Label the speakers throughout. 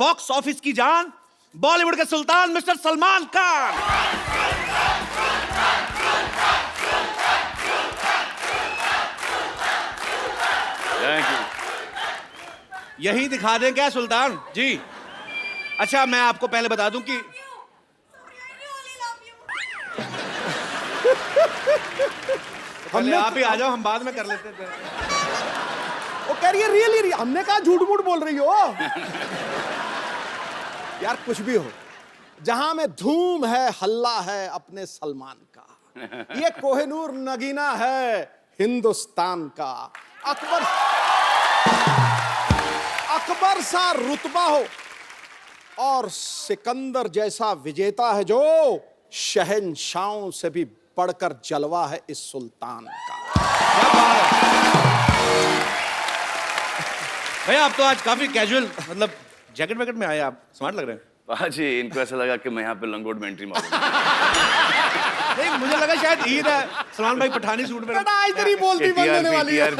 Speaker 1: Box office की जान, बॉलीवुड के सुल्तान mister Salman Khan.
Speaker 2: Thank you.
Speaker 1: यही दिखा दें क्या सुल्तान जी? अच्छा, मैं आपको पहले बता दूं कि पहले आप ही आ जाओ, हम बाद में कर लेते हैं।
Speaker 3: वो कह रही है रियली, हमने कहा झूठ मूठ बोल रही हो। यार कुछ भी हो, जहां में धूम है हल्ला है अपने सलमान का। ये कोहिनूर नगीना है हिंदुस्तान का। अकबर सा रुतबा हो और सिकंदर जैसा विजेता है जो शहंशाहों से भी बढ़कर जलवा है इस सुल्तान का।
Speaker 1: भैया आप तो आज काफी कैजुअल, मतलब जैकेट वैकेट में आए, आप स्मार्ट लग रहे हैं।
Speaker 2: जी, इनको ऐसा लगा कि मैं यहाँ पे लंगोट में एंट्री मारूंगा।
Speaker 1: नहीं, मुझे लगा शायद ईद है, सलमान भाई पठानी सूट में।
Speaker 3: आज तेरी बोलती बंद होने वाली है।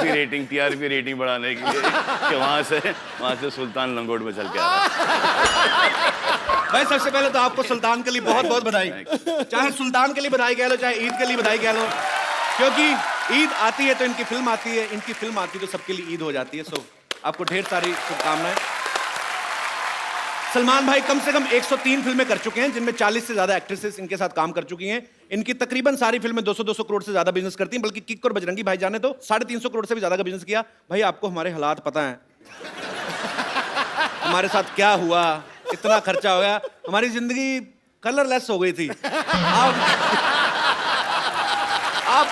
Speaker 2: टीआरपी रेटिंग बढ़ाने के लिए कि वहाँ से सुल्तान लंगोट में चल के आ रहा है।
Speaker 1: भाई सबसे पहले तो आपको सुल्तान के लिए बहुत बहुत बधाई। चाहे सुल्तान के लिए बधाई कह लो, चाहे ईद के लिए बधाई कह लो, क्योंकि ईद आती है तो इनकी फिल्म आती है, इनकी फिल्म आती है तो सबके लिए ईद हो जाती है। सो आपको ढेर सारी शुभकामनाएं। सलमान भाई कम से कम 103 फिल्में कर चुके हैं, जिनमें 40 से ज्यादा एक्ट्रेसेस इनके साथ काम कर चुकी हैं। इनकी तकरीबन सारी फिल्में 200-200 करोड़ से ज्यादा बिजनेस करती हैं, बल्कि किक और बजरंगी भाई जाने तो 350 करोड़ से भी ज्यादा का बिजनेस किया। भाई आपको हमारे हालात पता हैं, हमारे साथ क्या हुआ, कितना खर्चा हो गया, हमारी जिंदगी कलरलेस हो गई थी। आप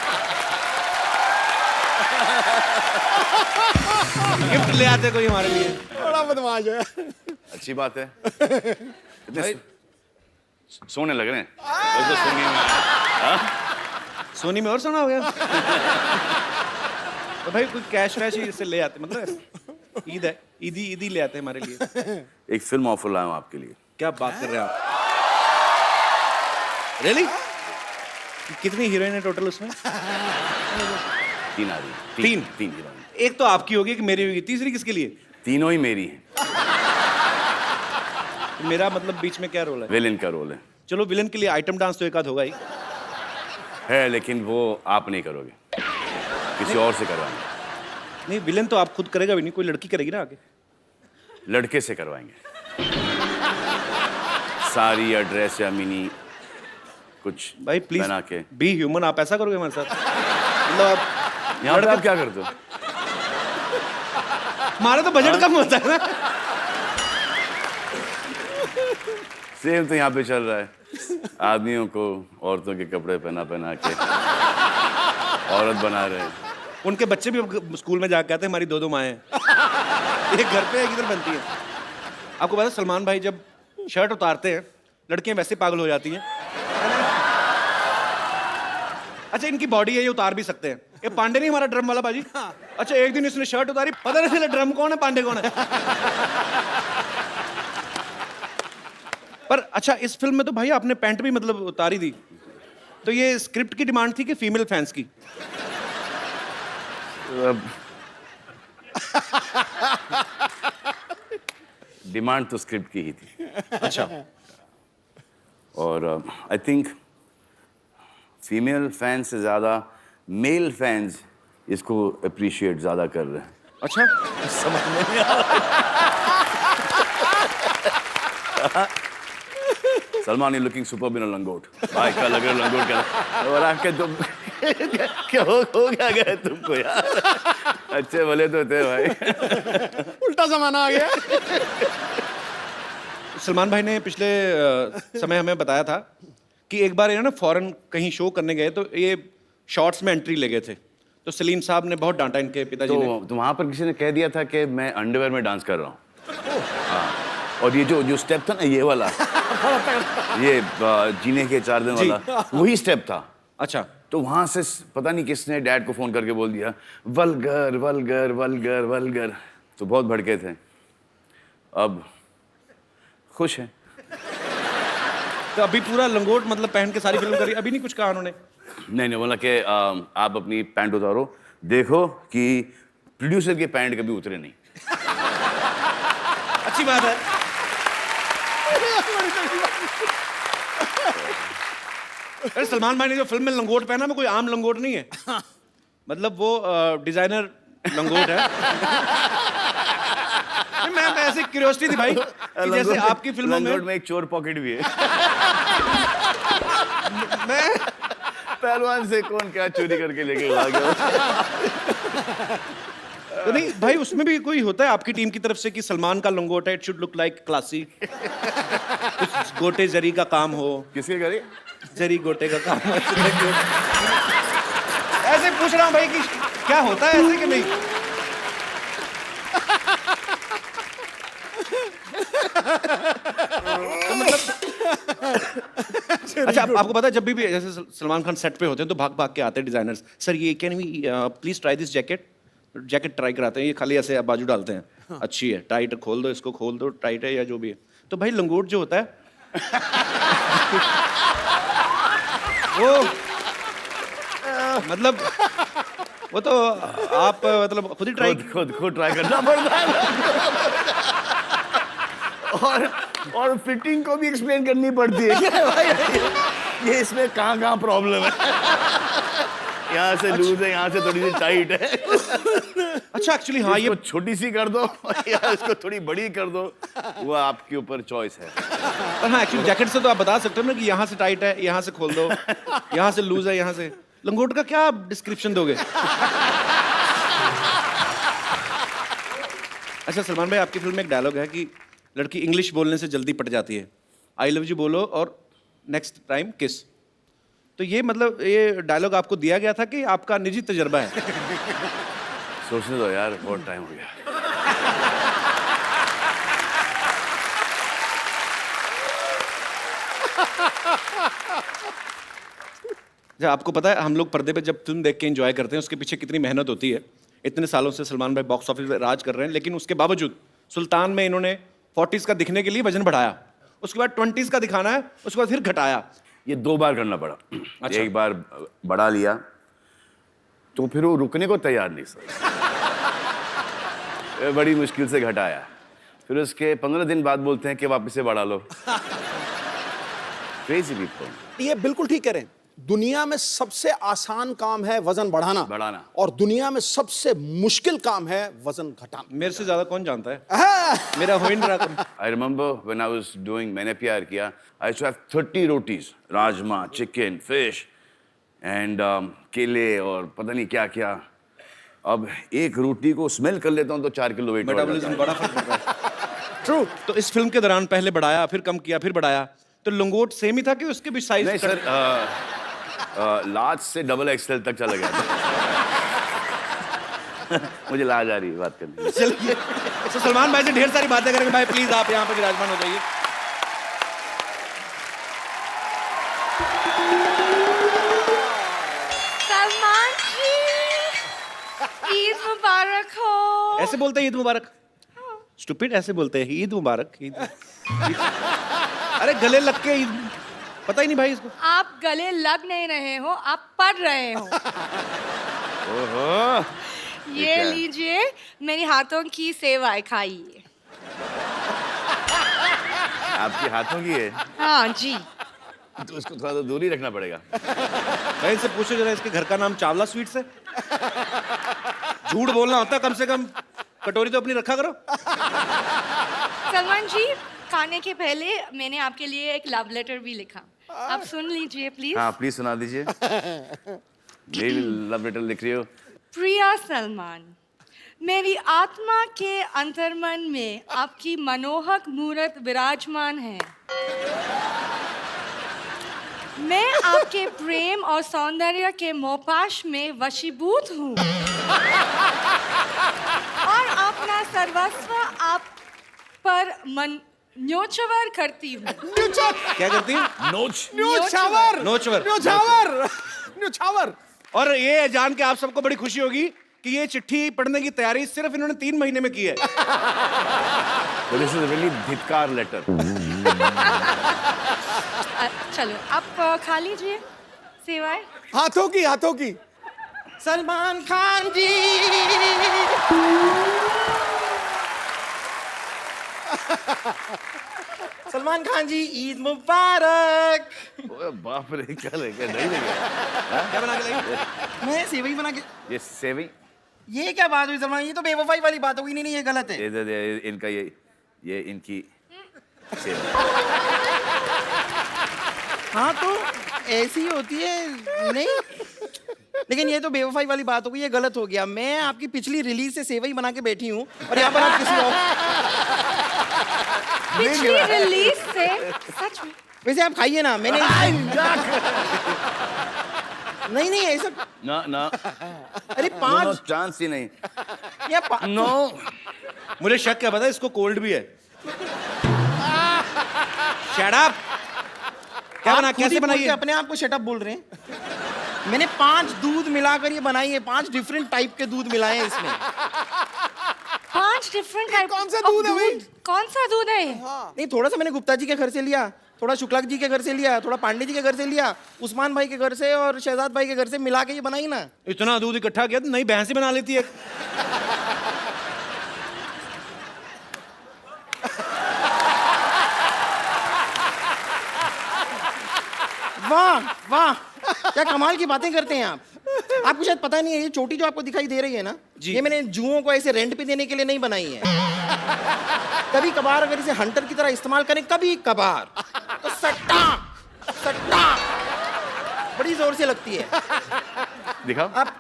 Speaker 1: गिफ्ट ले आते कोई हमारे लिए।
Speaker 3: बड़ा बदमाश है।
Speaker 2: अच्छी बात है। इतने सोने लग रहे हैं। तो सोनी में
Speaker 1: सोनी में और सोना हो गया। तो भाई कोई कैश वैश ही इससे ले आते, मतलब ईद है, ईदी ले आते हमारे लिए।
Speaker 2: एक फिल्म ऑफर लाया हूं आपके लिए।
Speaker 1: क्या बात कर रहे हैं आप? रियली? कितनी हीरोइन है टोटल उसमें?
Speaker 2: 3 आ रही है। तीन हीरोइन।
Speaker 1: एक तो आपकी होगी, कि मेरी होगी, तीसरी किसके लिए?
Speaker 2: तीनों ही मेरी हैं।
Speaker 1: मेरा मतलब बीच में क्या रोल है?
Speaker 2: विलेन का रोल है।
Speaker 1: चलो विलेन के लिए आइटम डांस तो एक आध होगा ही
Speaker 2: है, लेकिन वो आप नहीं करोगे, किसी और से करवाएंगे।
Speaker 1: नहीं, विलेन तो आप खुद करेगा भी नहीं, कोई लड़की करेगी ना आगे।
Speaker 2: लड़के से करवाएंगे। साड़ी या ड्रेस या मिनी कुछ
Speaker 1: भाई प्लीज
Speaker 2: बना के।
Speaker 1: बी ह्यूमन, आप ऐसा करोगे हमारे साथ? मतलब आप
Speaker 2: यहाँ पर आप क्या करते हो?
Speaker 1: हमारा तो बजट कम होता है ना।
Speaker 2: सेम तो यहाँ पे चल रहा है। आदमियों को औरतों के कपड़े पहना के औरत बना रहे हैं।
Speaker 1: उनके बच्चे भी स्कूल में जाकर कहते हैं हमारी 2-2 माएँ हैं। एक घर पे एक इधर बनती है। आपको पता है सलमान भाई जब शर्ट उतारते हैं, लड़कियां वैसे पागल हो जाती हैं। अच्छा, इनकी बॉडी है, ये उतार भी सकते हैं। ये पांडे नहीं हमारा ड्रम वाला बाजी? अच्छा, एक दिन इसने शर्ट उतारी, पता नहीं चला ड्रम कौन है पांडे कौन है। पर अच्छा, इस फिल्म में तो भाई आपने पैंट भी मतलब उतारी दी, तो ये स्क्रिप्ट की डिमांड थी कि फीमेल फैंस की?
Speaker 2: डिमांड तो स्क्रिप्ट की ही थी।
Speaker 1: अच्छा।
Speaker 2: और आई थिंक फीमेल फैंस से ज़्यादा मेल फैंस इसको अप्रिशिएट ज़्यादा कर रहे हैं।
Speaker 1: अच्छा, समझ में नहीं आ रहा।
Speaker 2: सलमान इज लुकिंग सुपर बिना लंगोट। भाई क्या लग रहा है लंगोट क्या? और आपके तुम क्या हो गया तुमको यार? अच्छे भले तो थे भाई।
Speaker 3: उल्टा जमाना आ गया।
Speaker 1: सलमान भाई ने पिछले समय हमें बताया था कि एक बार ये ना फॉरेन कहीं शो करने गए, तो ये शॉर्ट्स में एंट्री ले गए थे, तो सलीम साहब ने बहुत डांटा इनके पिताजी ने।
Speaker 2: तो वहां पर किसी ने कह दिया था कि मैं अंडरवेयर में डांस कर रहा हूँ। हाँ, और ये जो स्टेप था ना, ये वाला, ये जीने के 4 दिन वाला, वही स्टेप था।
Speaker 1: अच्छा।
Speaker 2: तो वहां से पता नहीं किसने डैड को फोन करके बोल दिया वल्गर वल्गर वल्गर वल्गर, तो बहुत भड़के थे। अब खुश हैं।
Speaker 1: तो अभी पूरा लंगोट मतलब पहन के सारी फिल्म करी, अभी नहीं कुछ कहा उन्होंने?
Speaker 2: नहीं, बोला कि आप अपनी पैंट उतारो, देखो कि प्रोड्यूसर के पैंट कभी उतरे नहीं।
Speaker 1: अच्छी बात है। अरे सलमान भाई ने जो फिल्म में लंगोट पहना वो कोई आम लंगोट नहीं है, मतलब वो डिजाइनर लंगोट है। नहीं, मैं ऐसे क्यूरियोसिटी थी भाई कि जैसे आपकी फिल्मों
Speaker 2: लंगोट में एक चोर पॉकेट भी है।
Speaker 1: मैं
Speaker 2: पहलवान से कौन क्या चोरी करके लेके आ गया।
Speaker 1: तो नहीं भाई, उसमें भी कोई होता है आपकी टीम की तरफ से कि सलमान का लंगोट है, it should look like classy, कुछ गोटे जरी का काम हो,
Speaker 2: किसके करे?
Speaker 1: जरी गोटे का काम हो। ऐसे पूछ रहा हूँ भाई कि क्या होता है ऐसे कि नहीं। तो मतलब अच्छा, आपको पता है जब भी जैसे सलमान खान सेट पे होते हैं तो भाग भाग के आते हैं डिजाइनर्स, सर ये can we please try this jacket, jacket try कराते हैं, ये खाली ऐसे बाजू डालते हैं, अच्छी है, टाइट खोल दो, इसको खोल दो, टाइट है या जो भी है। तो भाई लंगोट जो होता है वो मतलब वो तो आप मतलब खुद ही ट्राई
Speaker 2: खुद ट्राई करना पड़ता है। और फिटिंग को भी एक्सप्लेन करनी पड़ती है क्या भाई, ये इसमें कहाँ प्रॉब्लम है, यहाँ से लूज है, यहाँ से थोड़ी सी टाइट है।
Speaker 1: अच्छा एक्चुअली हाँ, ये
Speaker 2: छोटी सी कर दो या इसको थोड़ी बड़ी कर दो, वो आपके ऊपर चॉइस है।
Speaker 1: पर हाँ एक्चुअली जैकेट से तो आप बता सकते हो ना कि यहाँ से टाइट है, यहाँ से खोल दो, यहाँ से लूज है, यहाँ से। लंगोट का क्या आप डिस्क्रिप्शन दोगे? अच्छा सलमान भाई, आपकी फिल्म में एक डायलॉग है कि लड़की इंग्लिश बोलने से जल्दी पट जाती है, आई लव यू बोलो और नेक्स्ट टाइम किस। तो ये मतलब ये डायलॉग आपको दिया गया था कि आपका निजी तजर्बा है?
Speaker 2: सोचने दो यार, बहुत टाइम हो गया।
Speaker 1: आपको पता है हम लोग पर्दे पे जब फिल्म देख के एंजॉय करते हैं उसके पीछे कितनी मेहनत होती है। इतने सालों से सलमान भाई बॉक्स ऑफिस पे राज कर रहे हैं, लेकिन उसके बावजूद सुल्तान में इन्होंने 40s का दिखने के लिए वजन बढ़ाया, उसके बाद 20s का दिखाना है, उसके बाद फिर घटाया।
Speaker 2: ये 2 बार करना पड़ा।
Speaker 1: अच्छा।
Speaker 2: एक बार बढ़ा लिया तो फिर वो रुकने को तैयार नहीं सर। बड़ी मुश्किल से घटाया, फिर उसके 15 दिन बाद बोलते हैं कि वापस से बढ़ा लो। Crazy people.
Speaker 3: ये बिल्कुल ठीक कह रहे हैं। दुनिया में सबसे आसान काम है वजन बढ़ाना और दुनिया में सबसे मुश्किल काम है वजन घटाना।
Speaker 1: मेरे से ज्यादा कौन जानता है? मेरा हो ही नहीं रहा।
Speaker 2: I remember when I was doing मैंने प्यार किया, I used to have 30 rotis, rajma, chicken, fish and केले और पता नहीं क्या क्या। अब एक रोटी को स्मेल कर लेता हूँ तो 4 किलो वेट।
Speaker 1: मेटाबॉलिज्म बड़ा फर्क पड़ता है। ट्रू। तो इस फिल्म के दौरान पहले बढ़ाया, फिर कम किया, फिर बढ़ाया, तो लंगोट सेम ही था कि उसके भी साइज?
Speaker 2: नहीं सर, लार्ज से XXL तक चला गया था। मुझे लाज आ रही है बात करने।
Speaker 1: चलिए, तो सलमान भाई से ढेर सारी बातें करेंगे। भाई प्लीज आप यहाँ पे विराजमान हो जाइए।
Speaker 4: सलमान जी, ईद मुबारक हो।
Speaker 1: ऐसे बोलते हैं ईद मुबारक? स्टूपिड, ऐसे बोलते हैं ईद मुबारक। ईद अरे गले लग के ईद, पता ही नहीं भाई इसको।
Speaker 4: आप गले लग नहीं रहे हो, आप पढ़ रहे हो।
Speaker 2: ओहो,
Speaker 4: ये लीजिए मेरी हाथों की सेवाएं खाइए।
Speaker 2: आपके हाथों की है?
Speaker 4: हाँ जी।
Speaker 2: तो उसको थोड़ा सा दूर ही रखना पड़ेगा।
Speaker 1: भाई इनसे पूछो जरा, इसके घर का नाम चावला स्वीट्स है? झूठ बोलना होता कम से कम, कटोरी तो अपनी रखा करो।
Speaker 4: सलमान जी, खाने के पहले मैंने आपके लिए एक लव लेटर भी लिखा, आप सुन लीजिए प्लीज।
Speaker 2: हाँ प्लीज सुना दीजिए। मैं भी लव लेटर लिख रही हूँ।
Speaker 4: प्रिया सलमान, मेरी आत्मा के अंतर्मन में आपकी मनोहक मूर्त विराजमान है। मैं आपके प्रेम और सौंदर्य के मोहपाश में वशीभूत हूँ और अपना सर्वस्व आप पर मन न्योछावर करती हूँ।
Speaker 1: क्या करती है?
Speaker 3: न्योछावर।
Speaker 1: और ये जान के आप सबको बड़ी खुशी होगी कि ये चिट्ठी पढ़ने की तैयारी सिर्फ इन्होंने 3 महीने में की है।
Speaker 2: दिस इज रियली धिक्कार लेटर।
Speaker 4: चलो आप खा लीजिए सेवाएं।
Speaker 3: हाथों की।
Speaker 1: सलमान खान जी।
Speaker 5: सलमान खान जी, ईद मुबारक।
Speaker 2: ओए बाप रे, क्या लेके नहीं लेके
Speaker 1: क्या बना के लाई?
Speaker 5: मैं सेवई बना के।
Speaker 2: ये सेविंग
Speaker 5: ये क्या बात हुई सलमान? ये तो बेवफाई वाली बात हो गई। नहीं नहीं, ये गलत है।
Speaker 2: इनका ये इनकी सेविंग।
Speaker 5: हाँ तो ऐसी ही होती है। नहीं, लेकिन ये तो बेवफाई वाली बात हो गई, ये गलत हो गया। मैं आपकी पिछली रिलीज से सेवई बना के बैठी हूँ और यहाँ पर आप किसी और।
Speaker 4: पिछली रिलीज से सच में
Speaker 5: वैसे आप खाइए ना, मैंने नहीं नहीं ऐसा।
Speaker 2: ना ना,
Speaker 5: अरे
Speaker 2: नो
Speaker 5: पांच
Speaker 2: चांस ही नहीं।
Speaker 5: या
Speaker 2: नो,
Speaker 1: मुझे शक क्या पता है, इसको कोल्ड भी है। Shut up. क्या बना, कैसे बनाई है?
Speaker 5: अपने आप को शटअप बोल रहे हैं। मैंने 5 दूध मिलाकर ये बनाई है। 5 डिफरेंट टाइप के दूध मिलाए हैं इसमें।
Speaker 4: 5 डिफरेंट टाइप।
Speaker 3: कौन सा दूध है भाई?
Speaker 4: कौन सा दूध है ये?
Speaker 5: नहीं, थोड़ा सा मैंने गुप्ता जी के घर से लिया, थोड़ा शुक्ला जी के घर से लिया, थोड़ा पांडे जी के घर से लिया, उस्मान भाई के घर से और शहजाद भाई के घर से मिला के ये बनाई ना।
Speaker 1: इतना दूध इकट्ठा किया तो नई भैंस ही बना लेती है।
Speaker 5: वाह वाह, क्या कमाल की बातें करते हैं आप। आपको शायद पता नहीं है, ये चोटी जो आपको दिखाई दे रही है ना,
Speaker 1: जी।
Speaker 5: ये मैंने जुओं को ऐसे रेंट पे देने के लिए नहीं बनाई है। कभी कभार अगर इसे हंटर की तरह इस्तेमाल करें, कभी कभार, तो सट्टा सट्टा बड़ी जोर से लगती है।
Speaker 2: दिखाओ।
Speaker 5: आप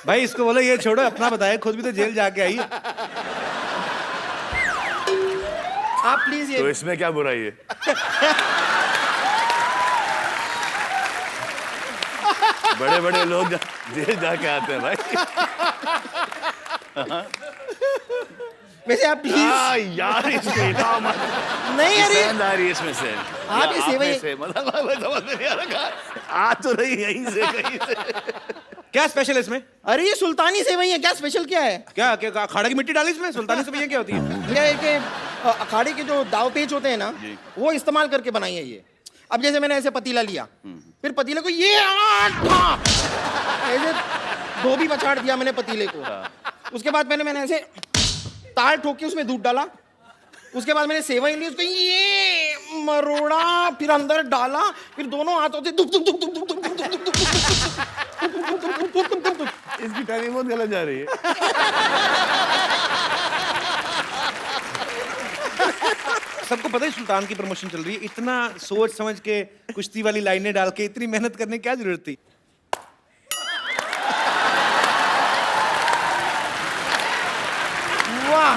Speaker 1: भाई इसको बोलो ये छोड़ो, अपना बताए, खुद भी तो जेल जाके आई है।
Speaker 5: आप प्लीज
Speaker 2: तो
Speaker 5: ये
Speaker 2: इसमें क्या बुराई है? बड़े बड़े लोग जेल जाके आते हैं भाई।
Speaker 5: वैसे आप प्लीज
Speaker 2: यार इसको इतना मत।
Speaker 5: नहीं, अरे
Speaker 2: पसंद आ रही है इसमें से।
Speaker 5: आप ये
Speaker 2: आप
Speaker 5: सेवई-
Speaker 2: में से, मतलब मैं समझ में नहीं आ रहा। आ तो रही यहीं से कहीं से।
Speaker 1: क्या स्पेशल है इसमें?
Speaker 5: अरे ये सुल्तानी सेवई है, क्या स्पेशल क्या है?
Speaker 1: क्या क्या अखाड़े की मिट्टी डाली इसमें? सुल्तानी सेवइयां क्या होती है?
Speaker 5: ये कि अखाड़े के जो दाव पेच होते हैं ना, वो इस्तेमाल करके बनाई है ये। अब जैसे मैंने ऐसे पतीला लिया, फिर पतीले को ये ऐसे धोबी पछाड़ दिया मैंने पतीले को। उसके बाद मैंने ऐसे ताल ठोक के उसमें दूध डाला। उसके बाद मैंने सेवई ली, उसको ये मरोड़ा, फिर अंदर डाला, फिर दोनों हाथों से दुब दुब दुब दुब दुब दुब दुब दुब दुब दुब।
Speaker 2: इसकी टाइमिंग बहुत गलत जा रही है।
Speaker 1: सबको पता है सुल्तान की प्रमोशन चल रही है, इतना सोच समझ के कुश्ती वाली लाइनें डाल के इतनी मेहनत करने की क्या जरूरत थी?
Speaker 5: वाह।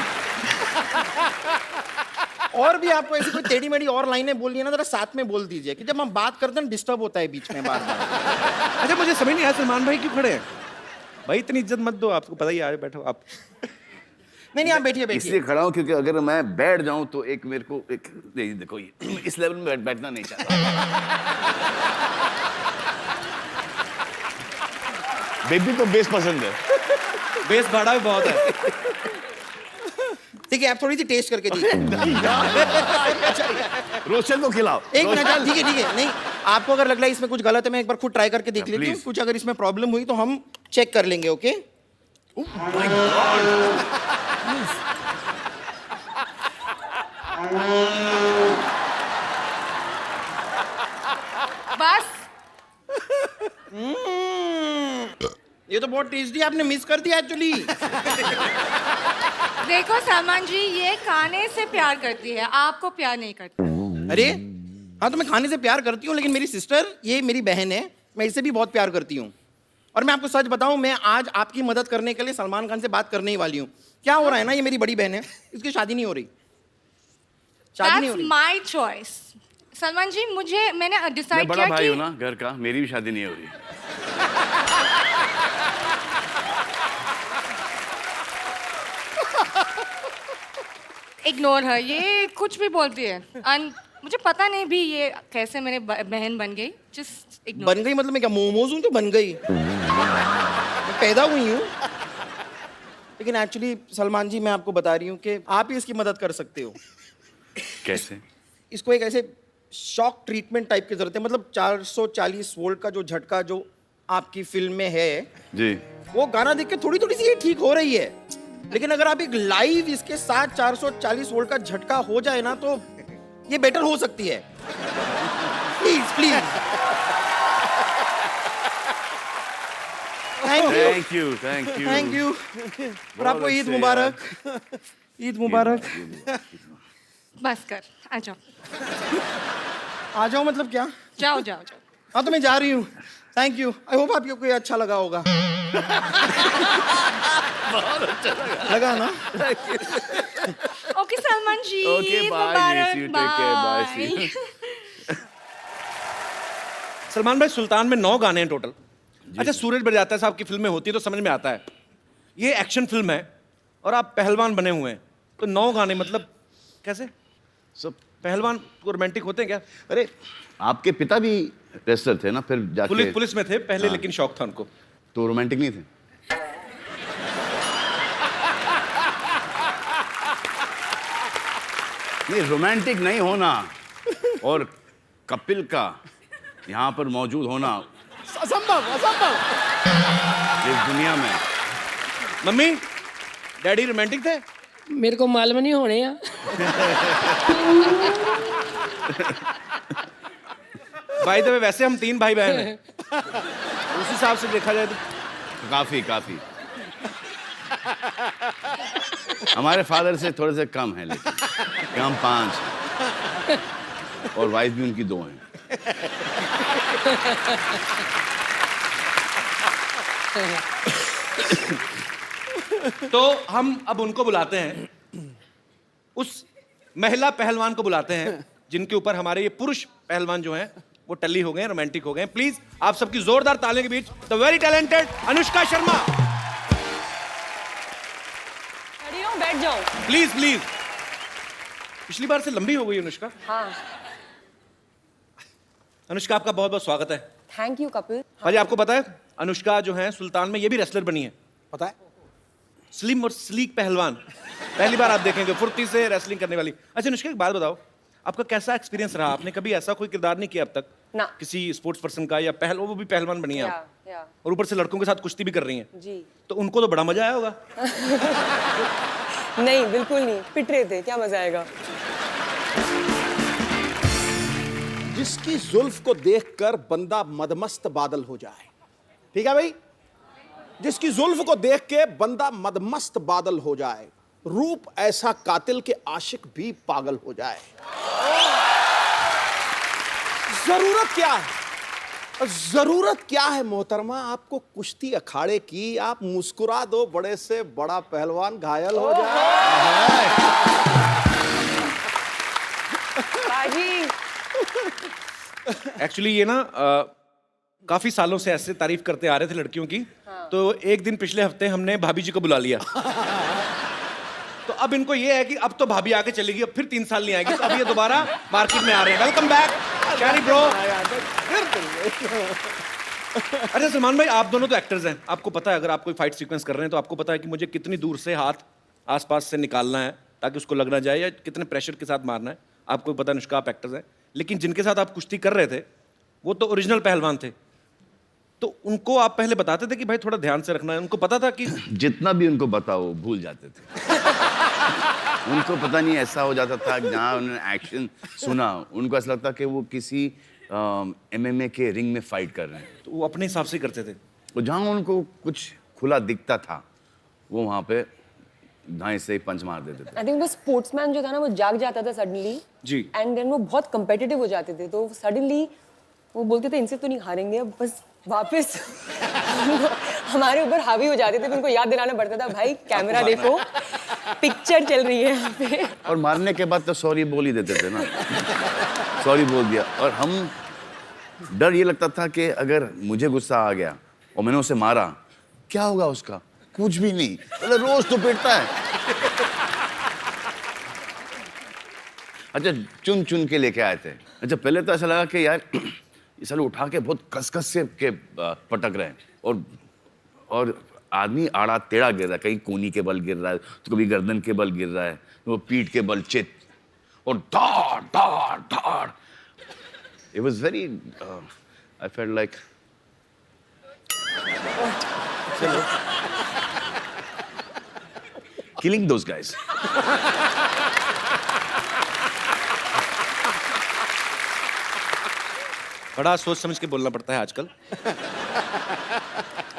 Speaker 5: और भी आपको ऐसी कोई टेढ़ी मेढ़ी और लाइनें बोलनी है ना, जरा साथ में बोल दीजिए, कि जब हम बात करते हैं डिस्टर्ब होता है बीच में बार बार।
Speaker 1: अच्छा मुझे समझ नहीं आया सलमान भाई क्यों खड़े हैं? भाई इतनी इज्जत मत दो, आपको पता ही है, बैठो आप।
Speaker 5: नहीं नहीं, आप बैठिए बैठिए।
Speaker 2: इसलिए खड़ा हूं क्योंकि अगर मैं बैठ जाऊं तो एक मेरे को एक नहीं, देखो ये इस लेवल में बैठना नहीं चाहता। बेबी को बेस पसंद है।
Speaker 1: बेस भाड़ा भी बहुत है।
Speaker 5: ठीक है, आप थोड़ी सी टेस्ट करके दीजिए।
Speaker 2: रोशन को खिलाओ।
Speaker 5: एक मिनट, ठीक है ठीक है। नहीं, आपको अगर लग रहा है इसमें कुछ गलत है, मैं एक बार खुद ट्राई करके देख लेती हूँ।
Speaker 2: please.
Speaker 5: कुछ अगर इसमें प्रॉब्लम हुई तो हम चेक कर लेंगे। ओके?
Speaker 4: बस
Speaker 5: ये तो बहुत टेस्टी, आपने मिस कर दिया एक्चुअली।
Speaker 4: देखो सलमान जी, ये खाने से प्यार करती है, आपको प्यार नहीं करती।
Speaker 5: अरे हाँ, तो मैं खाने से प्यार करती हूँ, लेकिन मेरी सिस्टर, ये मेरी बहन है, मैं इससे भी बहुत प्यार करती हूँ। और मैं आपको सच बताऊं, मैं आज आपकी मदद करने के लिए सलमान खान से बात करने ही वाली हूँ। क्या हो रहा है ना, ये मेरी बड़ी बहन है, इसकी शादी नहीं हो रही। शादी नहीं हो
Speaker 4: That's
Speaker 5: रही।
Speaker 4: my choice. सलमान जी, मैंने
Speaker 2: मैं
Speaker 4: डिसाइड
Speaker 2: बड़ा
Speaker 4: किया
Speaker 2: भाई हूं
Speaker 4: कि
Speaker 2: ना घर का, मेरी भी शादी नहीं हो रही।
Speaker 4: इग्नोर है, ये कुछ भी बोलती है। मुझे पता नहीं भी ये कैसे मेरे बहन बन गई। Just ignore.
Speaker 5: बन गई मतलब मैं क्या मोमोज हूँ जो बन गई? मैं पैदा हुई हूँ। लेकिन एक्चुअली सलमान जी, मैं आपको बता रही हूँ कि आप ही इसकी मदद कर सकते हो।
Speaker 2: कैसे?
Speaker 5: इसको एक ऐसे शॉक ट्रीटमेंट टाइप की जरूरत है। मतलब 440 वोल्ट का जो झटका जो आपकी फिल्म में है,
Speaker 2: जी।
Speaker 5: वो गाना देख के थोड़ी थोड़ी सी ये ठीक हो रही है। लेकिन अगर आप एक लाइव इसके साथ 440 वोल्ट का झटका हो जाए ना तो ये बेटर हो सकती है। Please please.
Speaker 2: Thank you thank you
Speaker 5: thank you. और आपको ईद मुबारक। ईद मुबारक।
Speaker 4: बस कर, आ जाओ
Speaker 5: आ जाओ मतलब क्या?
Speaker 4: जाओ जाओ जाओ।
Speaker 5: हाँ तो मैं जा रही हूँ। Thank you. आई होप आपको ये अच्छा लगा होगा। लगा ना?
Speaker 4: Okay Salman ji,
Speaker 2: Okay,
Speaker 4: Eid
Speaker 2: bye,
Speaker 4: मुबारक,
Speaker 2: miss you, take care, bye, see you.
Speaker 4: bye।
Speaker 1: Salman भाई, सुल्तान में 9 गाने हैं टोटल। अच्छा, सूरज बढ़ जाता है साहब की फिल्में होती है तो समझ में आता है। ये एक्शन फिल्म है और आप पहलवान बने हुए हैं, तो 9 गाने मतलब कैसे?
Speaker 2: सब
Speaker 1: पहलवान को रोमांटिक होते हैं क्या?
Speaker 2: अरे आपके पिता भी रेसलर थे ना, फिर जाके
Speaker 1: पुलिस में थे पहले,
Speaker 2: हाँ।
Speaker 1: लेकिन शौक था उनको।
Speaker 2: तो रोमांटिक नहीं थे? ये रोमांटिक नहीं होना और कपिल का यहाँ पर मौजूद होना
Speaker 3: असंभव असंभव।
Speaker 2: इस दुनिया में।
Speaker 1: मम्मी डैडी रोमांटिक थे?
Speaker 6: मेरे को मालूम नहीं होने या
Speaker 1: भाई तो वैसे हम 3 भाई बहन हैं, उस हिसाब से देखा जाए तो
Speaker 2: काफी काफी हमारे फादर से थोड़े से कम है, लेकिन कि हम 5 हैं और वाइफ भी उनकी 2 हैं।
Speaker 1: तो हम अब उनको बुलाते हैं, उस महिला पहलवान को बुलाते हैं जिनके ऊपर हमारे ये पुरुष पहलवान जो हैं वो टल्ली हो गए हैं, रोमांटिक हो गए हैं। प्लीज आप सबकी जोरदार तालियों के बीच the very talented Anushka Sharma.
Speaker 6: खड़ी हो, बैठ जाओ।
Speaker 1: Please please. पिछली बार से लंबी हो गई अनुष्का।
Speaker 6: हाँ,
Speaker 1: अनुष्का आपका बहुत बहुत स्वागत है।
Speaker 6: Thank you Kapil.
Speaker 1: भाई आपको पता है अनुष्का जो है सुल्तान में ये भी रेसलर बनी है।
Speaker 3: पता है?
Speaker 1: स्लिम और स्लीक पहलवान, पहली बार आप देखेंगे फुर्ती से रेसलिंग करने वाली। अच्छा अनुष्का, एक बात बताओ, आपका कैसा एक्सपीरियंस रहा? आपने कभी ऐसा कोई किरदार नहीं किया अब तक
Speaker 6: ना।
Speaker 1: किसी स्पोर्ट्स पर्सन का, या वो भी पहलवान बनी है आप,
Speaker 6: या
Speaker 1: और ऊपर से लड़कों के साथ कुश्ती भी कर रही हैं,
Speaker 6: जी।
Speaker 1: तो उनको तो बड़ा मजा आया होगा।
Speaker 6: नहीं, बिल्कुल नहीं, पिट रहे थे, क्या मजा आएगा।
Speaker 3: जिसकी जुल्फ को देखकर बंदा मदमस्त बादल हो जाए, ठीक है भाई? जिसकी जुल्फ को देख के बंदा मदमस्त बादल हो जाए, रूप ऐसा कातिल के आशिक भी पागल हो जाए। जरूरत क्या है? जरूरत क्या है मोहतरमा आपको कुश्ती अखाड़े की? आप मुस्कुरा दो, बड़े से बड़ा पहलवान घायल हो जाए।
Speaker 6: बाजी।
Speaker 1: एक्चुअली ये ना काफी सालों से ऐसे तारीफ करते आ रहे थे लड़कियों की, तो एक दिन पिछले हफ्ते हमने भाभी जी को बुला लिया। तो अब इनको ये है कि अब तो भाभी आके चलेगी, अब फिर 3 साल नहीं आएगी, तो अब ये दोबारा मार्केट में आ रहे हैं। Welcome back carry bro. अच्छा सलमान भाई, आप दोनों तो एक्टर्स हैं, आपको पता है अगर आप कोई फाइट सीक्वेंस कर रहे हैं तो आपको पता है कि मुझे कितनी दूर से हाथ आसपास से निकालना है ताकि उसको लग ना जाए, या कितने प्रेशर के साथ मारना है। आपको पता है अनुष्का, आप एक्टर्स हैं, लेकिन जिनके साथ आप कुश्ती कर रहे थे वो तो ओरिजिनल पहलवान थे, तो उनको आप पहले बताते थे कि भाई थोड़ा ध्यान से रखना है? उनको पता था कि
Speaker 2: जितना भी उनको बताओ भूल जाते थे। उनको पता नहीं ऐसा हो जाता था कि जहाँ उन्होंने एक्शन सुना उनको ऐसा लगता कि वो किसी MMA के रिंग में फाइट कर रहे हैं।
Speaker 1: तो वो अपने हिसाब से करते थे।
Speaker 2: तो जहाँ उनको कुछ खुला दिखता था वो वहाँ पे धाई से पंच मार देते थे।
Speaker 6: आई थिंक वो स्पोर्ट्समैन जो था ना, वो जाग जाता था सडनली
Speaker 1: जी।
Speaker 6: एंड देन वो बहुत कंपेटिटिव हो जाते थे, तो सडनली वो बोलते थे इनसे तो नहीं हारेंगे, अब बस वापस हमारे ऊपर हावी हो जाते थे। उनको याद दिलाना पड़ता था, भाई कैमरा देखो, पिक्चर चल रही है यहाँ पे।
Speaker 2: और मारने के बाद तो सॉरी बोल ही देते थे ना। सॉरी बोल दिया। और हम डर ये लगता था कि अगर मुझे गुस्सा आ गया और मैंने उसे मारा, क्या होगा उसका? कुछ भी नहीं, मतलब रोज तो पिटता है। अच्छा, चुन चुन के लेके आए थे। अच्छा, पहले तो ऐसा लगा कि यार ये साले उठा के बहुत कस से पटक रहे हैं, और आदमी आड़ा टेढ़ा गिर रहा है, कहीं कोनी के बल गिर रहा है, तो कभी गर्दन के बल गिर रहा है, तो वो पीठ के बल चित, और धाड़ धाड़ धाड़। It was very I felt like killing those guys.
Speaker 1: बड़ा सोच समझ के बोलना पड़ता है आजकल।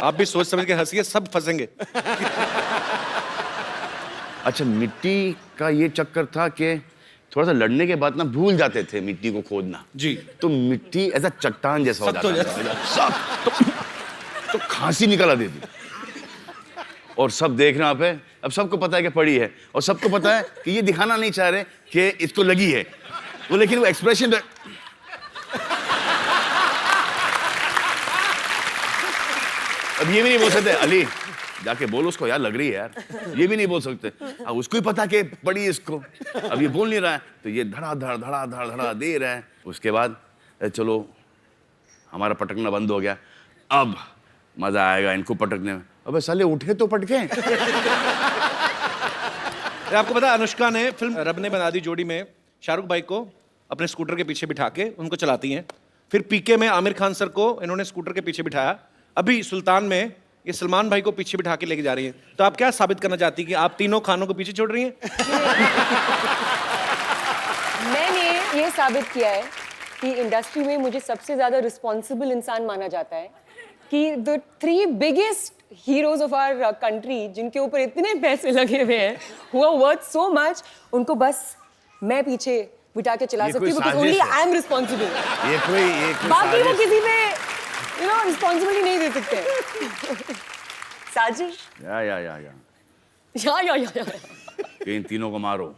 Speaker 1: आप भी सोच समझ के हंसिए, सब फंसेंगे।
Speaker 2: अच्छा, मिट्टी का ये चक्कर था कि थोड़ा सा लड़ने के बाद ना भूल जाते थे मिट्टी को खोदना।
Speaker 1: जी।
Speaker 2: तो मिट्टी ऐसा चट्टान जैसा हो
Speaker 1: सख्त हो
Speaker 2: जाता था। सख्त। तो खांसी निकल आती थी। और सब देख रहे हैं पे, अब सबको पता है कि पड़ी है, और सबको पता है कि ये दिखाना नहीं चाह रहे कि इसको लगी है वो, लेकिन वो एक्सप्रेशन अब ये भी नहीं बोल सकते, अली जाके बोल उसको यार लग रही है यार, ये भी नहीं बोल सकते। अब उसको ही पता कि पड़ी इसको, अब ये बोल नहीं रहा है, तो ये धड़ा दे रहा है। उसके बाद चलो हमारा पटकना बंद हो गया, अब मजा आएगा इनको पटकने में। अबे साले उठे तो पटके।
Speaker 1: आपको पता है अनुष्का ने फिल्म रब ने बना दी जोड़ी में शाहरुख भाई को अपने स्कूटर के पीछे बिठा के उनको चलाती हैं। फिर पीके में आमिर खान सर को इन्होंने स्कूटर के पीछे बिठाया। अभी सुल्तान में ये सलमान भाई को पीछे बिठा के लेके जा रही हैं। तो आप क्या साबित करना चाहती हैं कि आप तीनों खानों को पीछे छोड़ रही हैं?
Speaker 6: मैंने ये साबित किया है कि इंडस्ट्री में मुझे सबसे ज्यादा रिस्पॉन्सिबल इंसान माना जाता है, कि the 3 biggest heroes of our country, जिनके ऊपर इतने पैसे लगे हुए हैं, who are worth so much, उनको बस मैं पीछे बिठा के चला
Speaker 2: ये
Speaker 6: सकती हूँ,
Speaker 2: कोई
Speaker 6: because only
Speaker 2: साजिश है।
Speaker 6: I am responsible।
Speaker 2: ये कोई
Speaker 6: बाकी वो
Speaker 2: साजिश।
Speaker 6: किसी पे रिस्पॉन्सिबिलिटी नहीं दे सकते। साजिश।
Speaker 2: या कि इन तीनों को मारो।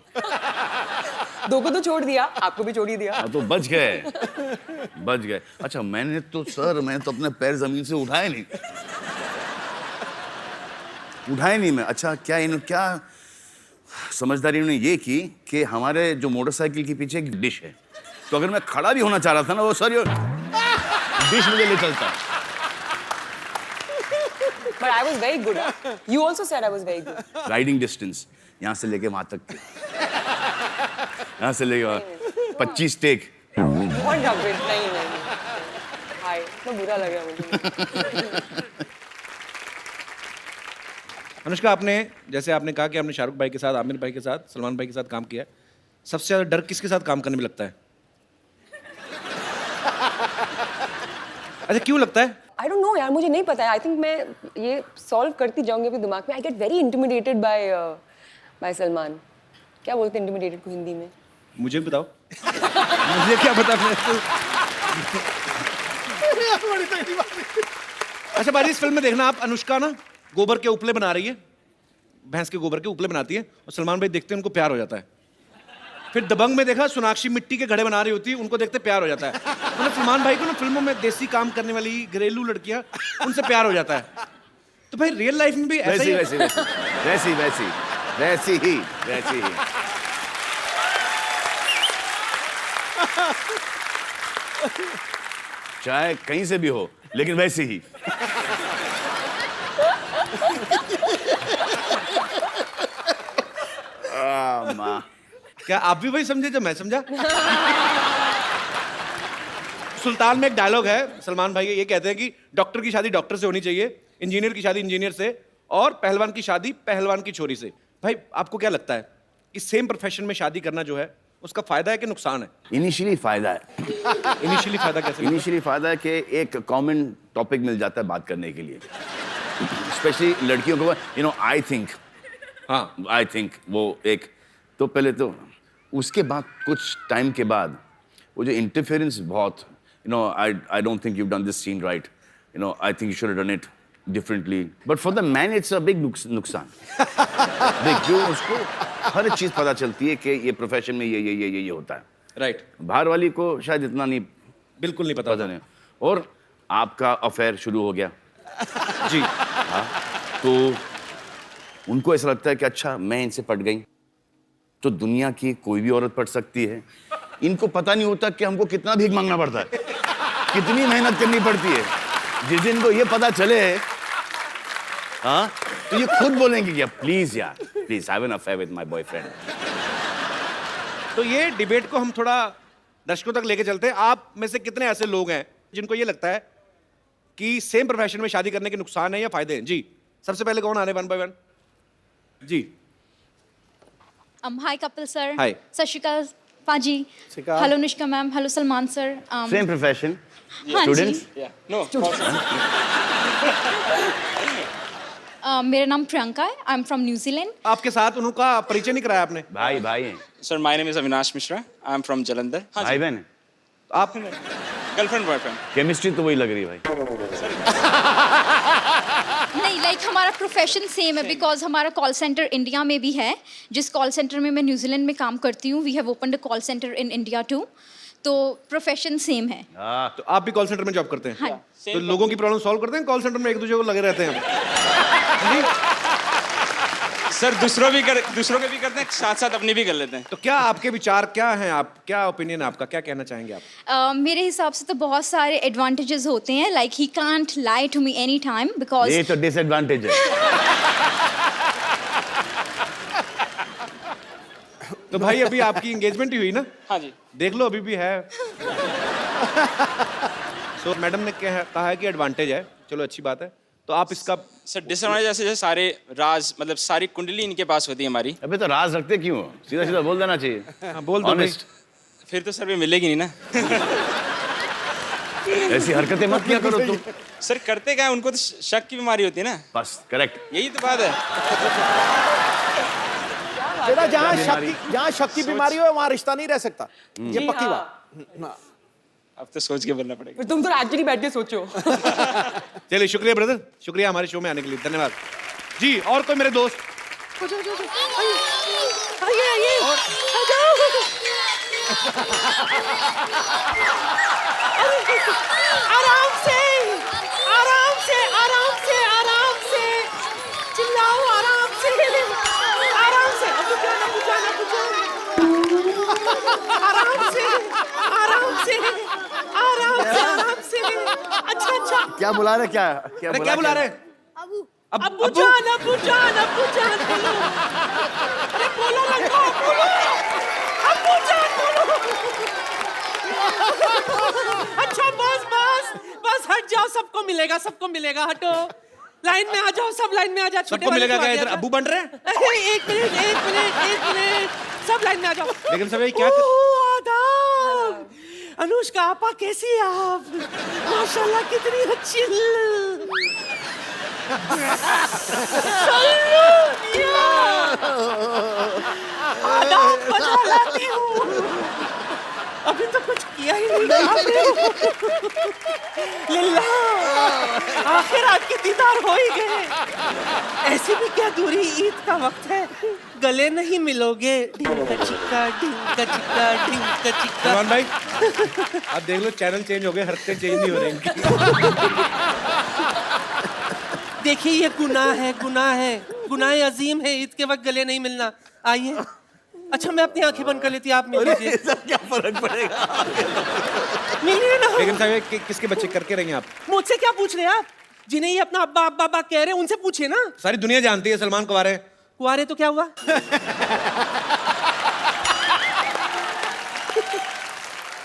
Speaker 6: 2 को तो छोड़ दिया, आपको भी छोड़ ही दिया।
Speaker 2: हाँ तो बच गए। अच्छा मैंने तो अपने पैर जमीन से उठाए नहीं मैं। अच्छा क्या समझदारी उन्होंने ये की कि हमारे जो मोटरसाइकिल के पीछे एक डिश है, तो अगर मैं खड़ा भी होना चाह रहा था ना, वो सर डिश मुझे ले चलता।
Speaker 6: But I was very good. You also said I was very good.
Speaker 2: Riding distance यहाँ से लेके वहां तक, यहाँ से लेके 25 टेक।
Speaker 6: What a bit, नहीं। हाय, तो बुरा लग रहा मुझे।
Speaker 1: अनुष्का, आपने जैसे आपने कहा कि आपने शाहरुख भाई के साथ, आमिर भाई के साथ, सलमान भाई के साथ काम किया है, सबसे ज्यादा डर किसके साथ काम करने में लगता है? अच्छा क्यों लगता है?
Speaker 6: I don't know यार, मुझे नहीं पता है। I think मैं ये सॉल्व करती जाऊंगी अपने दिमाग में। I get very intimidated by Salman. क्या बोलते हैं intimidated को हिंदी में?
Speaker 1: मुझे भी बताओ। मुझे क्या पता। अच्छा बाजी, इस फिल्म में देखना आप, अनुष्का ना गोबर के उपले बना रही है, भैंस के गोबर के उपले बनाती है, और सलमान भाई देखते हैं उनको प्यार हो जाता है। फिर दबंग में देखा सोनाक्षी मिट्टी के घड़े बना रही होती है, उनको देखते प्यार हो जाता है। मतलब सलमान भाई को ना फिल्मों में देसी काम करने वाली घरेलू लड़कियां, उनसे प्यार हो जाता है। तो भाई रियल लाइफ में भी ऐसा ही
Speaker 2: वैसी ही। चाहे कहीं से भी हो, लेकिन वैसे ही। माँ,
Speaker 1: क्या आप भी वही समझे जो मैं समझा? सुल्तान में एक डायलॉग है सलमान भाई, ये कहते हैं कि डॉक्टर की शादी डॉक्टर से होनी चाहिए, इंजीनियर की शादी इंजीनियर से, और पहलवान की शादी पहलवान की छोरी से। भाई आपको क्या लगता है कि सेम प्रोफेशन में शादी करना जो है उसका फायदा है कि नुकसान है?
Speaker 2: इनिशियली फायदा है।
Speaker 1: इनिशियली फायदा कैसे?
Speaker 2: इनिशियली फायदा है कि एक कॉमन टॉपिक मिल जाता है बात करने के लिए, स्पेशली लड़कियों को। आई थिंक वो एक, तो पहले तो उसके बाद कुछ टाइम के बाद वो जो इंटरफेरेंस बहुत, I don't think you done this scene right, I think you should have done it differently, but for the man it's a big नुकसान। देख, जो उसको हर चीज पता चलती है कि ये प्रोफेशन में ये होता है,
Speaker 1: राइट।
Speaker 2: बाहर वाली को शायद इतना नहीं,
Speaker 1: बिल्कुल नहीं पता
Speaker 2: नहीं। और आपका अफेयर शुरू हो गया
Speaker 1: जी।
Speaker 2: हाँ, तो उनको ऐसा लगता है कि अच्छा मैं इनसे पट गई तो दुनिया की कोई भी औरत पट सकती है। इनको पता नहीं होता कि हमको कितना भीख मांगना पड़ता है, कितनी मेहनत करनी पड़ती है। जिस दिन को ये पता चले, हाँ, तो ये खुद बोलेंगे कि प्लीज यार, please have an affair with my boyfriend.
Speaker 1: तो ये डिबेट को हम थोड़ा दर्शकों तक लेके चलते हैं। आप में से कितने ऐसे लोग हैं जिनको ये लगता है कि सेम प्रोफेशन में शादी करने के नुकसान है या फायदे हैं? जी, सबसे पहले कौन आ रहे 1 by 1? Ji,
Speaker 7: Hi Kapil sir.
Speaker 1: Hi.
Speaker 7: सत श्री अकाल पाजी.
Speaker 3: श्री अकाल.
Speaker 7: Hello Anushka ma'am. Hello Salman sir.
Speaker 2: Same profession.
Speaker 7: हाँ जी.
Speaker 2: Students?
Speaker 7: मेरा नाम प्रियंका है. I am from New Zealand.
Speaker 1: आपके साथ उनका परिचय नहीं कराया आपने?
Speaker 2: भाई भाई हैं.
Speaker 8: Sir, my name is Avinash Mishra. I'm from Jalandhar. हाँ
Speaker 2: भाई बहन.
Speaker 1: आप
Speaker 8: गर्लफ्रेंड बॉयफ्रेंड.
Speaker 2: केमिस्ट्री तो वही लग रही है भाई.
Speaker 7: नहीं लाइक हमारा प्रोफेशन सेम है बिकॉज हमारा कॉल सेंटर इंडिया में भी है. जिस कॉल सेंटर में मैं न्यूजीलैंड में काम करती हूँ we have opened a call centre in India too. तो प्रोफेशन सेम है.
Speaker 1: तो आप भी कॉल सेंटर में जॉब करते हैं?
Speaker 7: हाँ.
Speaker 1: तो लोगों की प्रॉब्लम सॉल्व करते हैं कॉल सेंटर में, एक दूसरे को लगे रहते हैं?
Speaker 8: सर दूसरों के भी करते हैं, साथ साथ अपनी भी कर लेते हैं.
Speaker 1: तो क्या आपके विचार क्या हैं, आप क्या ओपिनियन है आपका, क्या कहना चाहेंगे आप?
Speaker 7: मेरे हिसाब से तो बहुत सारे एडवांटेजेस होते हैं. Like he can't lie to me any time because
Speaker 2: ये तो डिसएडवांटेज है.
Speaker 1: तो भाई अभी आपकी एंगेजमेंट ही हुई ना?
Speaker 8: हाँ जी.
Speaker 1: देख लो अभी भी है. सो मैडम ने कहा है कि एडवांटेज है, चलो अच्छी बात है. तो आप इसका
Speaker 8: सर डिसएडवांटेज जैसे सारे राज मतलब सारी कुंडली इनके पास होती है हमारी.
Speaker 2: अबे तो राज रखते क्यों? सीधा सीधा बोल देना चाहिए.
Speaker 1: हाँ, बोल दो भाई.
Speaker 2: Honest.
Speaker 8: फिर तो सर भी मिलेगी नहीं ना.
Speaker 2: ऐसी हरकतें मत किया करो तुम.
Speaker 8: सर करते क्या है, उनको तो शक की बीमारी होती है ना.
Speaker 2: बस करेक्ट.
Speaker 8: यही तो बात है.
Speaker 3: बेटा जहाँ शक की बीमारी हो वहाँ रिश्ता नहीं रह सकता. ये पक्की बात.
Speaker 8: अब तो सोच के बोलना पड़ेगा.
Speaker 6: फिर तुम तो एक्चुअली बैठ के सोचो.
Speaker 1: चलिए शुक्रिया ब्रदर, शुक्रिया हमारे शो में आने के लिए, धन्यवाद जी. और कोई मेरे दोस्त?
Speaker 9: आराम से चिल्लाओ. आराम से अच्छा.
Speaker 2: क्या बुला रहे क्या?
Speaker 1: अरे क्या बुला रहे?
Speaker 9: अब्बू जान बोलो. अरे बोलो लड़का, बोलो. अब्बू जान बोलो. अच्छा बस हट जाओ. सबको मिलेगा. हटो. लाइन में आ जाओ, सब लाइन में आ जाओ.
Speaker 1: सबको मिलेगा क्या? इधर अब्बू बन रहे हैं?
Speaker 9: एक मिनट. सब लाइन में आ जाओ.
Speaker 1: लेकिन सब ये क्या
Speaker 9: आदाब. अनुष्का आपा कैसी है आप? माशाल्लाह कितनी अच्छी. आदाब बजा लाती हूँ. अभी तो कुछ किया ही नहीं. लिल्ला आखिर आपके दीदार हो ही गए. ऐसी भी क्या दूरी, ईद का वक्त है. गले नहीं मिलोगे. ढिंका चिक्का.
Speaker 1: सलमान भाई आप देख लो, चैनल चेंज हो गए, हरकतें चेंज नहीं हो रही इनकी.
Speaker 9: देखिए ये गुनाह है. गुनाह अजीम है ईद के वक्त गले नहीं मिलना. आइए. अच्छा मैं अपनी आंखें बंद कर लेती, आप मिल लीजिए.
Speaker 2: क्या फर्क पड़ेगा?
Speaker 9: मिलिए ना.
Speaker 1: लेकिन साहब किसके बच्चे करके रहेंगे आप?
Speaker 9: मुझसे क्या पूछ रहे हैं आप? जिन्हें ये अपना अब्बा कह रहे हैं उनसे पूछिए ना.
Speaker 1: सारी दुनिया जानती है सलमान कुंवारे.
Speaker 9: कुआरे तो क्या हुआ?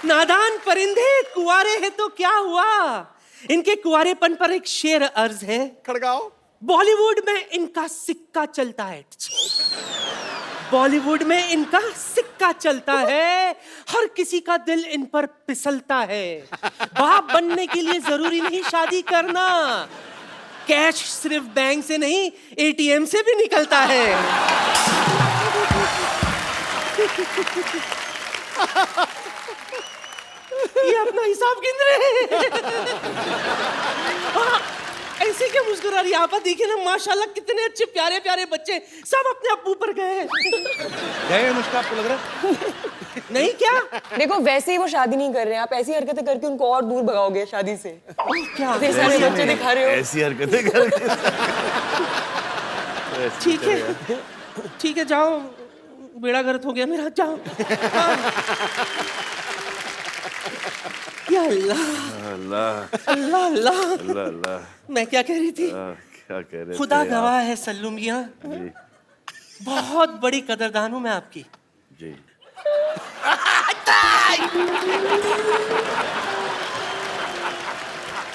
Speaker 9: नादान परिंदे, कुआरे हैं तो क्या हुआ? इनके कुआरेपन पर एक शेर अर्ज है.
Speaker 3: खड़गाओ.
Speaker 9: बॉलीवुड में इनका सिक्का चलता है. बॉलीवुड में इनका सिक्का चलता है. हर किसी का दिल इन पर फिसलता है. बाप बनने के लिए जरूरी नहीं शादी करना. कैश सिर्फ बैंक से नहीं एटीएम से भी निकलता है. ये अपना हिसाब गिन रहे हैं. ऐसे क्या मुस्कुरा रही आप? देखिए ना माशाल्लाह कितने अच्छे प्यारे प्यारे बच्चे सब अपने अब्बू पर गए.
Speaker 1: गए मुझको आपको लग रहा है?
Speaker 9: नहीं क्या?
Speaker 6: देखो वैसे ही वो शादी नहीं कर रहे हैं. आप ऐसी हरकतें करके उनको और दूर भगाओगे शादी से.
Speaker 9: क्या
Speaker 6: इतने सारे बच्चे दिखा रहे हो.
Speaker 2: ऐसी हरकतें करके.
Speaker 9: ठीक है जाओ. बेड़ा गर्क हो गया मेरा. जाओ. या अल्लाह. मैं क्या कह रही थी?
Speaker 2: क्या कह रहे
Speaker 9: खुदा
Speaker 2: थे
Speaker 9: गवाह है सल्लू मियां, बहुत बड़ी कदरदान हूं मैं आपकी.
Speaker 2: जी.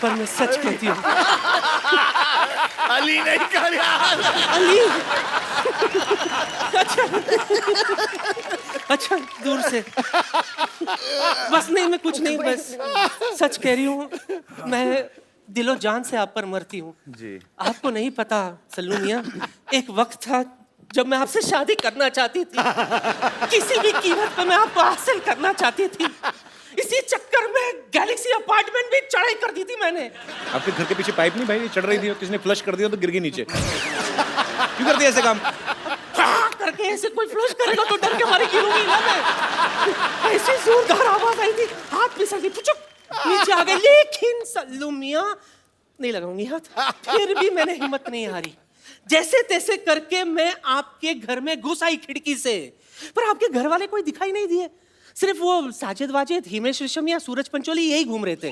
Speaker 9: पर मैं सच कहती हूँ
Speaker 2: अली नहीं कर यार।
Speaker 9: अली। अच्छा दूर से बस नहीं, मैं कुछ नहीं, बस सच कह रही हूँ। मैं दिलो जान से आप पर मरती हूँ
Speaker 2: जी।
Speaker 9: आपको नहीं पता सल्लू मियां, एक वक्त था जब मैं आपसे शादी करना चाहती थी। किसी भी कीमत पर मैं आपको हासिल करना चाहती थी। इसी चक्कर में गैलेक्सी अपार्टमेंट भी चढ़ाई कर दी थी मैंने।
Speaker 1: आपके घर के पीछे पाइप नहीं भाई चढ़ रही थी, किसने फ्लश कर दिया तो गिर गई नीचे। क्यों करती है ऐसे काम?
Speaker 9: करके ऐसे कोई फ्लश करेगा तो डर के मारे गिरूंगी ना मैं। ऐसी जोरदार आवाज आई थी, हाथ फिसल गई, चुप नीचे आ गए। लेकिन सल्लू मियां नहीं लगाऊंगी हाथ। फिर भी मैंने हिम्मत नहीं हारी, जैसे तैसे करके मैं आपके घर में घुस आई खिड़की से। पर आपके घर वाले कोई दिखाई नहीं दिए, सिर्फ वो साजिद वाजिद, हिमेश रेशम या सूरज पंचोली यही घूम रहे थे।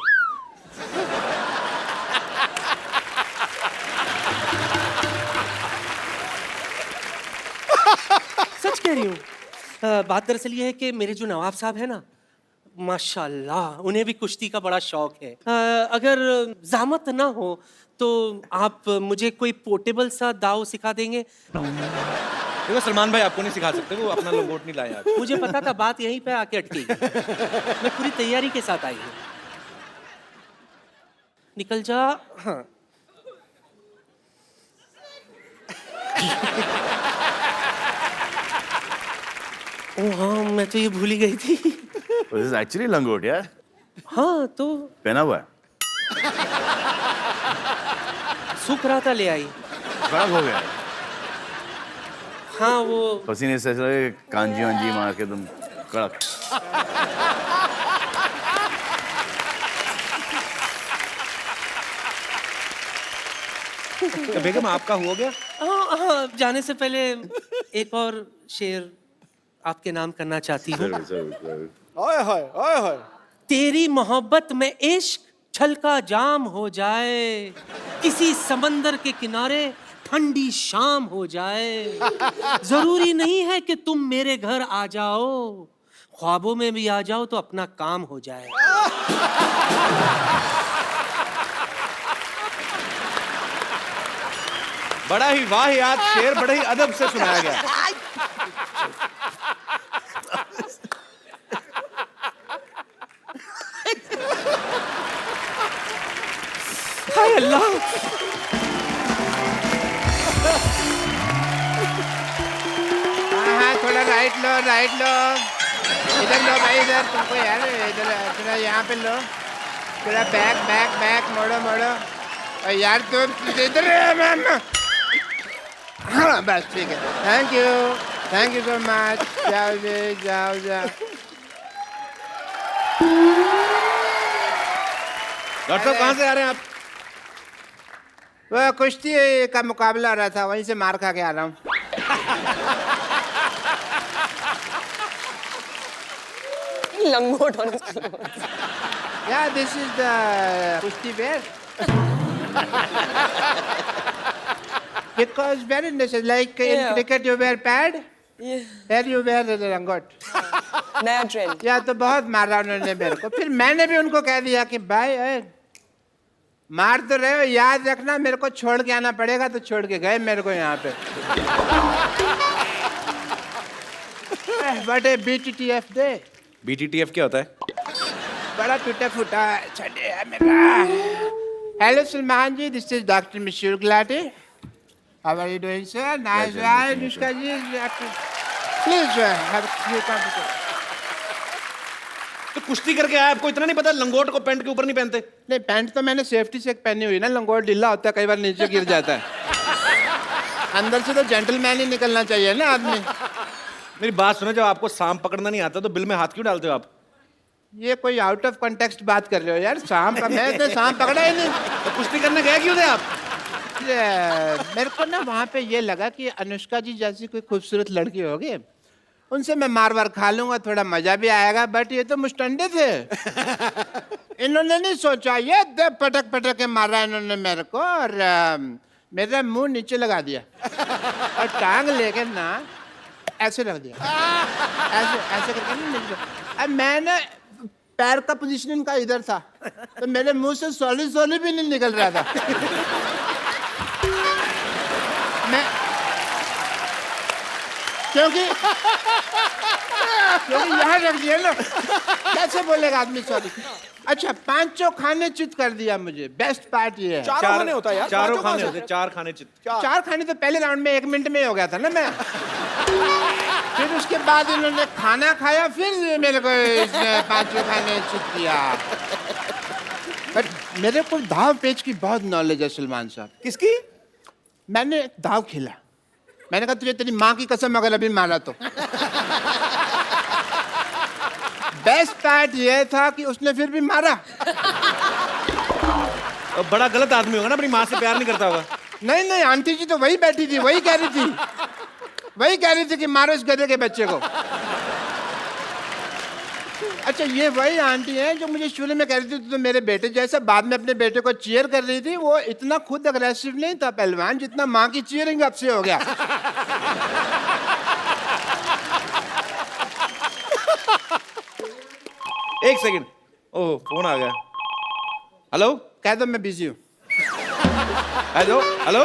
Speaker 9: सच कह रही हूँ। बात दरअसल ये है कि मेरे जो नवाब साहब है ना, माशाल्लाह उन्हें भी कुश्ती का बड़ा शौक है। अगर ज़हमत ना हो तो आप मुझे कोई पोर्टेबल सा दाव सिखा देंगे?
Speaker 1: देखो सलमान भाई आपको नहीं सिखा सकते, वो अपना लंगोट नहीं लाए आप।
Speaker 9: मुझे पता था बात यहीं पे आके अटकी। मैं पूरी तैयारी के साथ आई हूँ। निकल जा। हाँ ओ हाँ, मैं तो ये भूल ही गई थी।
Speaker 2: This is actually लंगोट यार।
Speaker 9: हाँ तो
Speaker 2: पहना हुआ है।
Speaker 9: सूख रहा था, ले आई।
Speaker 2: खराब हो गया है।
Speaker 9: हाँ वो
Speaker 2: पसीने से ऐसे कांजी वांजी मार के तुम कड़क।
Speaker 1: तो बेगम आपका हो गया?
Speaker 9: हाँ हाँ, जाने से पहले एक और शेर आपके नाम करना चाहती हूँ।
Speaker 3: ओए होए ओए होए।
Speaker 9: तेरी मोहब्बत में इश्क छलका जाम हो जाए, किसी समंदर के किनारे ठंडी शाम हो जाए। जरूरी नहीं है कि तुम मेरे घर आ जाओ, ख्वाबों में भी आ जाओ तो अपना काम हो जाए।
Speaker 1: बड़ा ही वाहियात शेर बड़े ही अदब से सुनाया गया।
Speaker 9: हाय अल्लाह।
Speaker 10: हाँ थोड़ा राइट लो, राइट लो, इधर लो भाई, इधर तुमको यार, इधर थोड़ा यहाँ पे लो, थोड़ा बैक बैक बैक मोड़ो मोड़ो। और यार तुम इधर मैम। हाँ बस ठीक है, थैंक यू सो मच। जाओ जी, जाओ जाओ।
Speaker 1: डॉक्टर साहब कहाँ से आ रहे हैं आप?
Speaker 10: वो कुश्ती का मुकाबला हो रहा था, वहीं से मार खा के आ रहा हूँ।
Speaker 6: लंगोट होने से।
Speaker 10: Yeah, this is the kushti wear. Because very necessary. Like in
Speaker 6: Yeah.
Speaker 10: cricket you wear pad, here you wear the rangot.
Speaker 6: नया ट्रेंड।
Speaker 10: या तो बहुत मारा उन्होंने मेरे को। फिर मैंने भी उनको कह दिया कि भाई मार तो रहे हो, याद रखना मेरे को छोड़ के आना पड़ेगा। तो छोड़ के गए मेरे को यहाँ पे। What a BTTF day.
Speaker 1: BTTF क्या होता है?
Speaker 10: बड़ा टूटा फूटा छड़े है मेरा। Hello Salman ji, this is doctor मशहूर Gulati. How are you doing sir? Nice right Anushka ji. Please have a confidence.
Speaker 1: तो कुश्ती करके आया, आपको इतना नहीं पता लंगोट को पैंट के ऊपर नहीं पहनते?
Speaker 10: नहीं, पैंट तो मैंने सेफ्टी से पहनी हुई ना, लंगोट ढीला होता है, कई बार नीचे गिर जाता है। अंदर से तो जेंटलमैन ही निकलना चाहिए ना आदमी।
Speaker 1: मेरी बात सुनो, जब आपको सांप पकड़ना नहीं आता तो बिल में हाथ क्यों डालते हो आप?
Speaker 10: ये कोई आउट ऑफ कॉन्टेक्स्ट बात कर रहे हो यार। सांप का मैं तो सांप पकड़ा ही नहीं।
Speaker 1: तो कुश्ती करने गए क्यों थे आप?
Speaker 10: मेरे को ना वहाँ पे ये लगा कि अनुष्का जी जैसी कोई खूबसूरत लड़की होगी, उनसे मैं मार वार खा लूंगा, थोड़ा मजा भी आएगा। बट ये तो मुस्टंडे थे। इन्होंने नहीं सोचा, ये पटक पटक के मारा इन्होंने मेरे को, और मेरा मुंह नीचे लगा दिया और टांग लेके ना ऐसे रख दिया, ऐसे ऐसे करके ना नीचे। अब मैंने पैर का पोजीशन इनका इधर था, तो मेरे मुंह से सॉलिड सॉलिड भी नहीं निकल रहा था। मैं क्योंकि यहाँ रख दिया ना, कैसे बोलेगा आदमी सॉरी। अच्छा, पांचों खाने चित कर दिया मुझे। बेस्ट पार्ट ये है,
Speaker 3: चारों खाने होता है यार,
Speaker 1: चारों
Speaker 3: पांचों
Speaker 1: खाने
Speaker 3: कहाँ
Speaker 1: होते, चार खाने चित।
Speaker 10: चार खाने तो पहले राउंड में 1 मिनट में ही हो गया था ना मैं। फिर उसके बाद इन्होंने खाना खाया, फिर मेरे को इसने पांचों खाने चित किया। बट मेरे को दाव पेच की बहुत नॉलेज है सलमान साहब।
Speaker 3: किसकी?
Speaker 10: मैंने दाव खेला, मैंने कहा तुझे तेरी माँ की कसम अगर अभी मारा तो। बेस्ट पार्ट ये था कि उसने फिर भी मारा।
Speaker 1: अब बड़ा गलत आदमी होगा ना, अपनी माँ से प्यार नहीं करता होगा।
Speaker 10: नहीं नहीं, आंटी जी तो वही बैठी थी, वही कह रही थी कि मारो इस गधे के बच्चे को। अच्छा, ये वही आंटी है जो मुझे शुरू में कह रही थी तो मेरे बेटे जैसा, बाद में अपने बेटे को चीयर कर रही थी। वो इतना खुद अग्रेसिव नहीं था पहलवान, जितना माँ की चीयरिंग अब से हो गया।
Speaker 1: एक सेकंड, ओह फोन आ गया। हेलो,
Speaker 10: कह दो मैं बिजी हूँ।
Speaker 1: हेलो हेलो,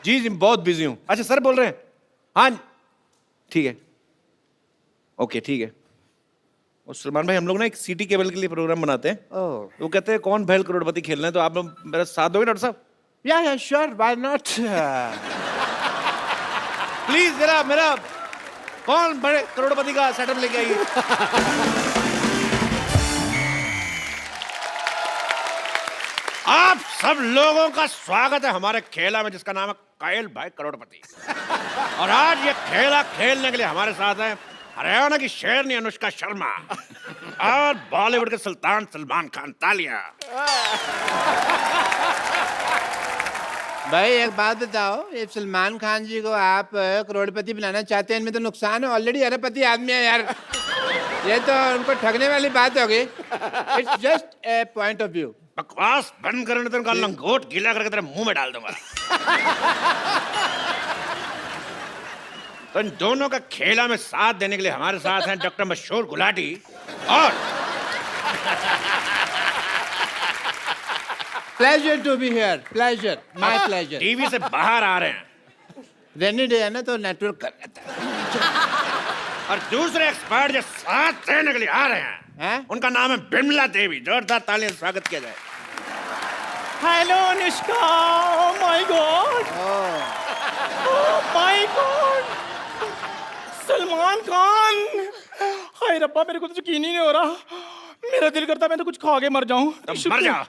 Speaker 1: जी जी बहुत बिजी हूँ। अच्छा सर बोल रहे हैं? हाँ ठीक है, ओके ठीक है। और सलमान भाई, हम लोग ना एक सिटी केबल के लिए प्रोग्राम बनाते हैं। तो वो कहते हैं कौन भैल करोड़पति खेलना है, तो आप लोग मेरा साथ दोगे डॉक्टर साहब?
Speaker 10: या श्योर, व्हाई नॉट।
Speaker 1: प्लीज जरा मेरा कौन बड़े करोड़पति का सेटअप लेके आइए। आप सब लोगों का स्वागत है हमारे खेला में, जिसका नाम है कायल भाई करोड़पति। और आज ये खेला खेलने के लिए हमारे साथ है हरियाणा की शेरनी अनुष्का शर्मा और बॉलीवुड के सुल्तान सलमान खान। तालियां।
Speaker 10: भाई एक बात बताओ, ये सलमान खान जी को आप करोड़पति बनाना चाहते हैं, इनमें तो नुकसान है, ऑलरेडी अरबपति आदमी है यार। ये तो उनको ठगने वाली बात होगी। It's just a point of view.
Speaker 1: बकवास बंद करने तो उनका लंगोट गीला करके तेरे मुंह में डाल दूंगा। तो इन दोनों का खेला में साथ देने के लिए हमारे साथ हैं डॉक्टर मशहूर गुलाटी और
Speaker 10: pleasure to be here, pleasure, my pleasure.
Speaker 1: TV से बाहर आ रहे हैं।
Speaker 10: रेनी डे है ना, तो नेटवर्क कर लेता है।
Speaker 1: और दूसरे एक्सपर्ट जो साथ देने के लिए आ रहे हैं, उनका नाम है बिमला देवी। जोरदार तालियों से स्वागत किया जाए।
Speaker 9: Hello Anushka, oh my god, oh my god, Salman Khan. हाय रब्बा, मेरे को तो यकीन ही नहीं हो रहा। मेरा दिल करता मैं तो कुछ खा के मर जाऊं।
Speaker 1: मर जाओ।